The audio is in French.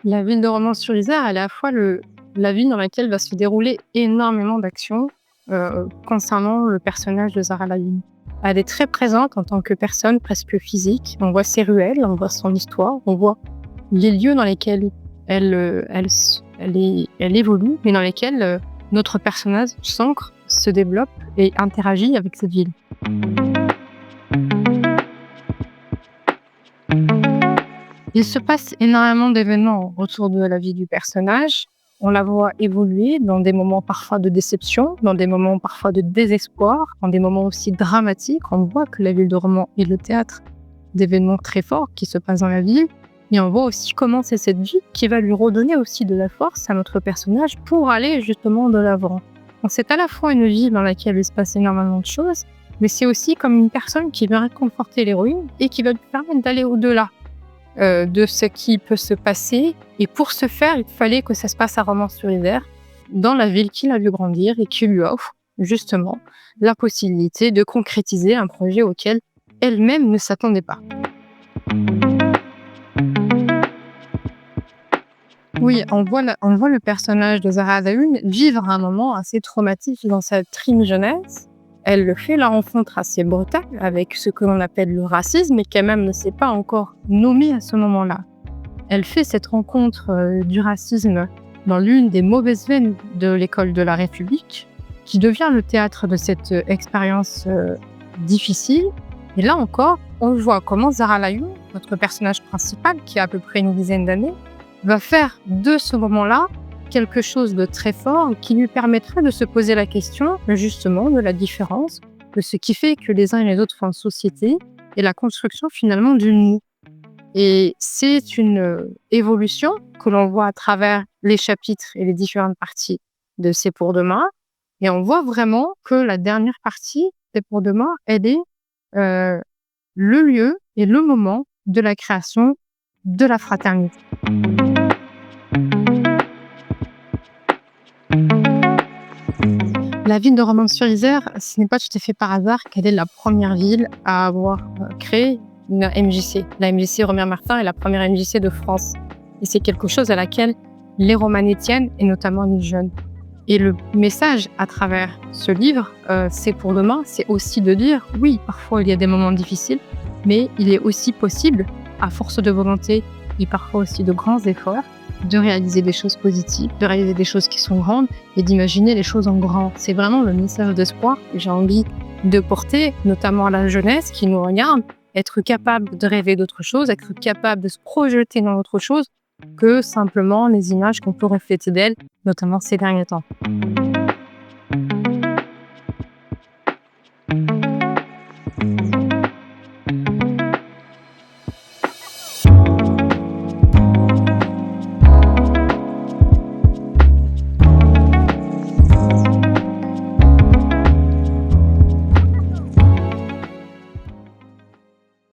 La ville de Romans-sur-Isère, elle est à la fois la ville dans laquelle va se dérouler énormément d'actions, concernant le personnage de Zara Layoum. Elle est très présente en tant que personne presque physique. On voit ses ruelles, on voit son histoire, on voit les lieux dans lesquels elle évolue, mais dans lesquels, notre personnage s'ancre, se développe et interagit avec cette ville. Il se passe énormément d'événements autour de la vie du personnage. On la voit évoluer dans des moments parfois de déception, dans des moments parfois de désespoir, dans des moments aussi dramatiques. On voit que la ville de Romans est le théâtre d'événements très forts qui se passent dans la ville. Et on voit aussi comment c'est cette vie qui va lui redonner aussi de la force à notre personnage pour aller justement de l'avant. Donc c'est à la fois une vie dans laquelle il se passe énormément de choses, mais c'est aussi comme une personne qui vient réconforter l'héroïne et qui va lui permettre d'aller au-delà de ce qui peut se passer. Et pour ce faire, il fallait que ça se passe à Romans-sur-Isère, dans la ville qu'il a vu grandir et qui lui offre justement la possibilité de concrétiser un projet auquel elle-même ne s'attendait pas. Oui, on voit le personnage de Zara Layoum vivre un moment assez traumatique dans sa trime jeunesse. Elle fait la rencontre assez brutale avec ce que l'on appelle le racisme et qu'elle-même ne s'est pas encore nommé à ce moment-là. Elle fait cette rencontre du racisme dans l'une des mauvaises veines de l'école de la République, qui devient le théâtre de cette expérience difficile. Et là encore, on voit comment Zara Layoum, notre personnage principal, qui a à peu près une dizaine d'années, va faire de ce moment-là quelque chose de très fort qui lui permettrait de se poser la question justement de la différence, de ce qui fait que les uns et les autres font société et la construction finalement d'une nous. Et c'est une évolution que l'on voit à travers les chapitres et les différentes parties de C'est pour demain. Et on voit vraiment que la dernière partie, C'est pour demain, elle est le lieu et le moment de la création de la fraternité. La ville de Romans-sur-Isère, ce n'est pas tout à fait par hasard qu'elle est la première ville à avoir créé une MJC. La MJC Romière-Martin est la première MJC de France. Et c'est quelque chose à laquelle les Romanais tiennent, et notamment les jeunes. Et le message à travers ce livre, C'est pour demain, c'est aussi de dire, oui, parfois il y a des moments difficiles, mais il est aussi possible, à force de volonté et parfois aussi de grands efforts, de réaliser des choses positives, de réaliser des choses qui sont grandes et d'imaginer les choses en grand. C'est vraiment le message d'espoir que j'ai envie de porter, notamment à la jeunesse qui nous regarde, être capable de rêver d'autre chose, être capable de se projeter dans autre chose que simplement les images qu'on peut refléter d'elle, notamment ces derniers temps.